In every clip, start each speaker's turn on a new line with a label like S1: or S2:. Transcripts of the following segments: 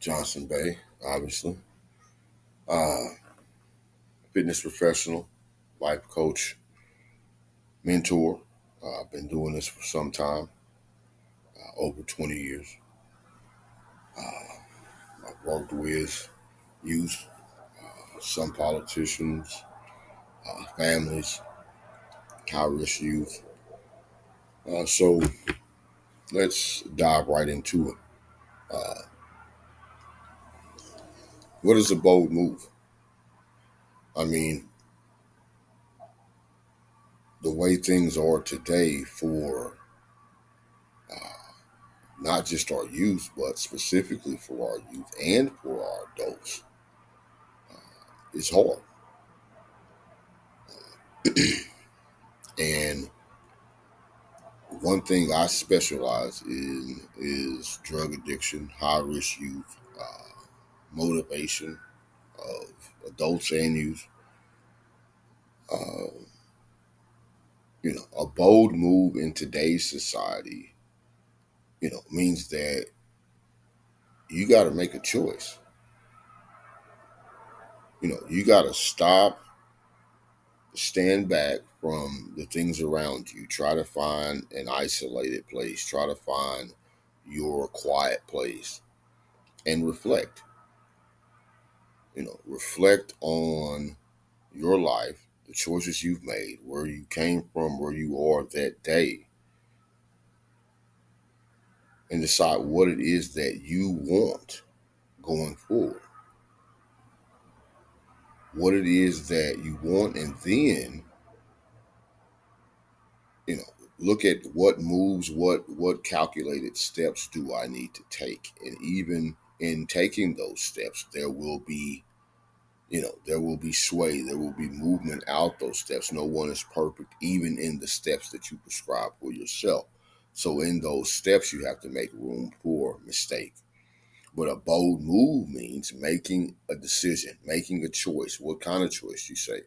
S1: Johnson Bay, obviously. Uh, Fitness professional, life coach, mentor. I've been doing this for some time, over 20 years. I've worked with youth, some politicians, families, high risk youth. So let's dive right into it. Uh, what is a bold move? I mean, the way things are today for not just our youth, but specifically for our youth and for our adults, is hard. And one thing I specialize in is drug addiction, high risk youth, motivation of adults and youth. Uh, a bold move in today's society, means that you got to make a choice. You got to stop, stand back from the things around you. Try to find an isolated place. Try to find your quiet place and reflect. Reflect on your life, the choices you've made, where you came from, where you are that day, and decide what it is that you want going forward. What it is that you want, and then, you know, look at what moves, what calculated steps do I need to take. And even in taking those steps, there will be sway, there will be movement out those steps. No one is perfect, even in the steps that you prescribe for yourself. So in those steps, you have to make room for mistake. But a bold move means making a decision, making a choice. What kind of choice, you say,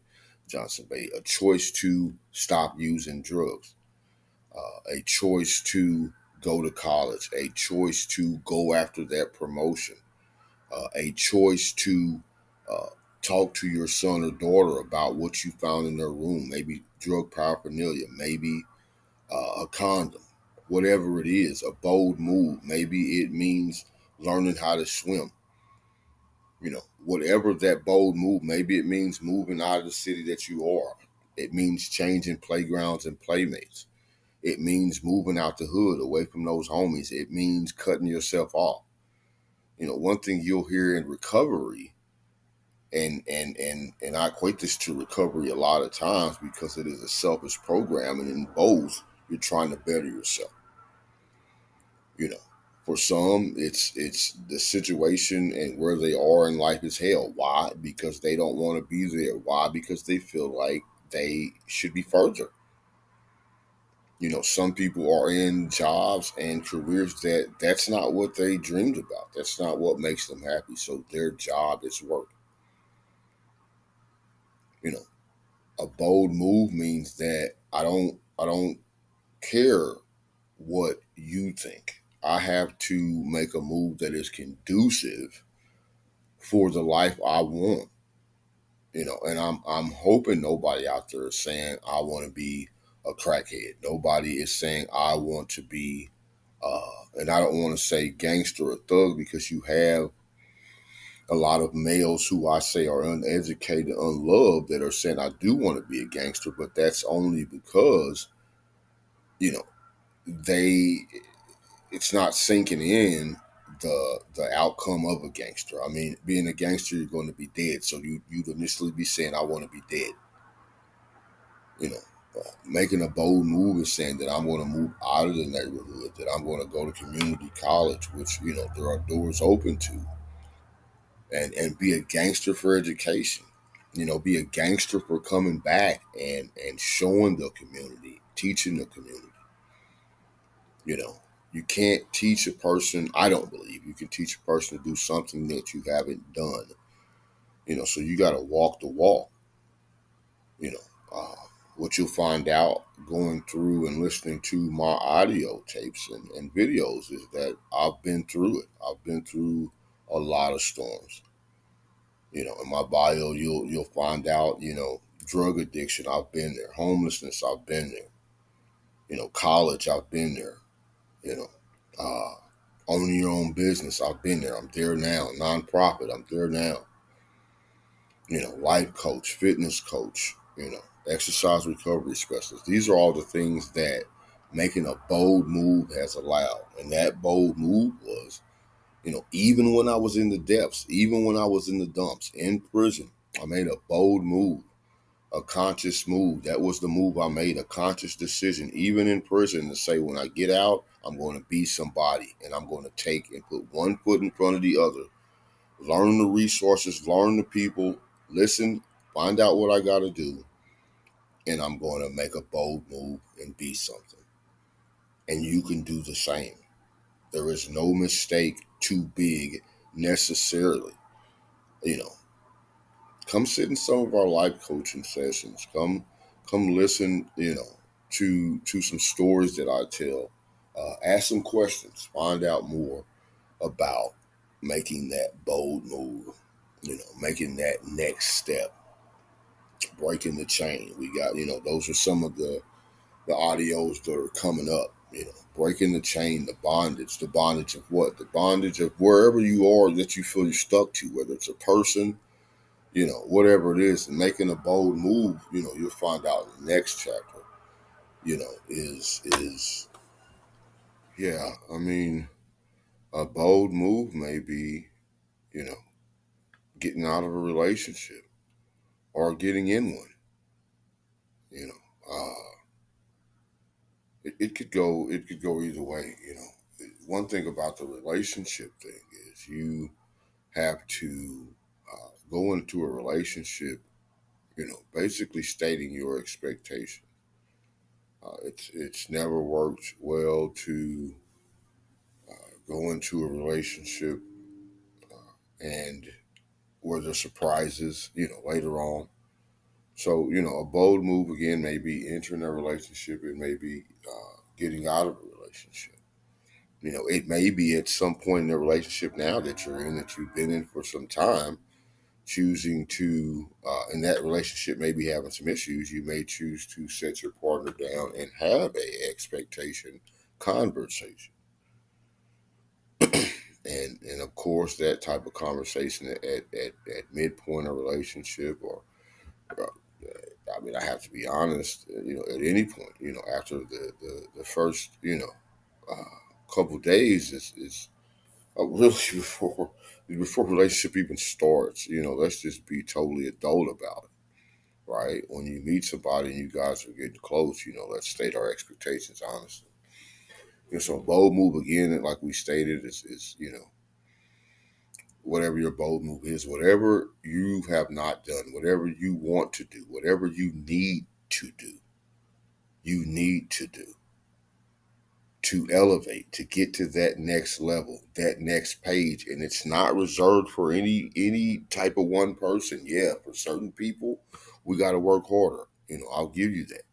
S1: Johnson Bay? A choice to stop using drugs, a choice to go to college, a choice to go after that promotion, a choice to uh, talk to your son or daughter about what you found in their room, maybe drug paraphernalia, maybe a condom, whatever it is, a bold move. Maybe it means learning how to swim. Whatever that bold move, maybe it means moving out of the city that you are. It means changing playgrounds and playmates. It means moving out the hood away from those homies. It means cutting yourself off. One thing you'll hear in recovery, and I equate this to recovery a lot of times because it is a selfish program, and in both you're trying to better yourself. You know, for some, it's the situation and where they are in life is hell. Why? Because they don't want to be there. Why? Because they feel like they should be further. Some people are in jobs and careers that's not what they dreamed about. That's not what makes them happy. So their job is work. You know, a bold move means that I don't care what you think. I have to make a move that is conducive for the life I want. And I'm hoping nobody out there is saying I want to be a crackhead. Nobody is saying I want to be and I don't want to say gangster or thug because you have a lot of males who I say are uneducated, unloved that are saying I do want to be a gangster, but that's only because, you know, they it's not sinking in the outcome of a gangster. I mean, being a gangster, you're going to be dead. So you'd initially be saying, I want to be dead. You know, making a bold move is saying that I'm going to move out of the neighborhood, that I'm going to go to community college, which, there are doors open to, and be a gangster for education. Be a gangster for coming back and showing the community, teaching the community. You know, you can't teach a person. I don't believe you can teach a person to do something that you haven't done. So you got to walk the walk. You know, what you'll find out going through and listening to my audio tapes and videos is that I've been through it. I've been through a lot of storms. In my bio, you'll find out, drug addiction, I've been there. Homelessness, I've been there. College, I've been there. You know, uh, owning your own business, I've been there. I'm there now. Nonprofit, I'm there now. Life coach, fitness coach, exercise recovery specialist. These are all the things that making a bold move has allowed. And that bold move was, even when I was in the depths, even when I was in the dumps, in prison, I made a bold move, a conscious move. That was the move I made, a conscious decision, even in prison, to say, when I get out, I'm going to be somebody, and I'm going to take and put one foot in front of the other, learn the resources, learn the people, listen, find out what I got to do, and I'm going to make a bold move and be something. And you can do the same. There is no mistake too big necessarily. You know, come sit in some of our life coaching sessions. Come listen. To some stories that I tell. Ask some questions. Find out more about making that bold move. Making that next step, breaking the chain. We got, those are some of the audios that are coming up. Breaking the chain, the bondage of what? The bondage of wherever you are that you feel you're stuck to, whether it's a person, whatever it is, and making a bold move, you'll find out in the next chapter, is yeah, I mean, a bold move may be, you know, getting out of a relationship or getting in one, you know. It could go either way, One thing about the relationship thing is you have to go into a relationship, basically stating your expectation. It's never worked well to go into a relationship and where there's surprises, later on. So, a bold move again may be entering a relationship. It may be getting out of a relationship. It may be at some point in the relationship now that you're in, that you've been in for some time, choosing to, in that relationship, maybe having some issues. You may choose to set your partner down and have a expectation conversation. And of course, that type of conversation at midpoint of a relationship, or I mean, I have to be honest, at any point, after the first, couple days is really before relationship even starts. Let's just be totally adult about it, right? When you meet somebody and you guys are getting close, let's state our expectations honestly. So a bold move again, like we stated, is whatever your bold move is, whatever you have not done, whatever you want to do, whatever you need to do to elevate, to get to that next level, that next page. And it's not reserved for any type of one person. Yeah, for certain people, we got to work harder. I'll give you that.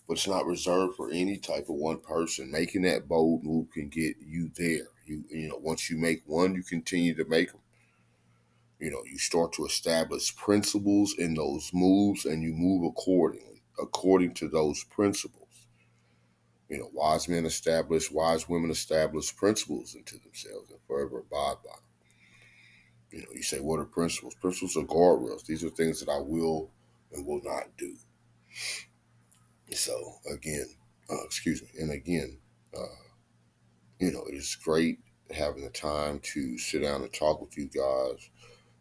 S1: But it's not reserved for any type of one person. Making that bold move can get you there. Once you make one, you continue to make them. You start to establish principles in those moves, and you move according to those principles. Wise women establish principles into themselves and forever abide by them. You say, what are principles? Principles are guardrails. These are things that I will and will not do. So again, excuse me, and again, it is great having the time to sit down and talk with you guys,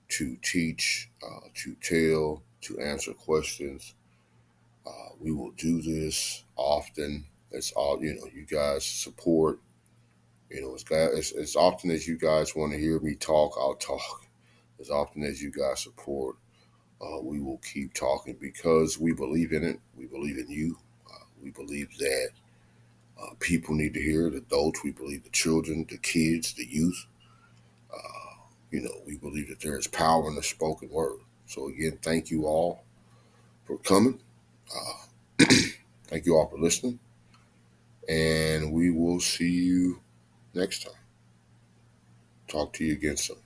S1: to teach, to tell, to answer questions. We will do this often. It's all, you guys support. As often as you guys want to hear me talk, I'll talk. As often as you guys support, we will keep talking because we believe in it. We believe in you. We believe that people need to hear it. Adults, we believe the children, the kids, the youth. We believe that there is power in the spoken word. So again, thank you all for coming. Thank you all for listening. And we will see you next time. Talk to you again soon.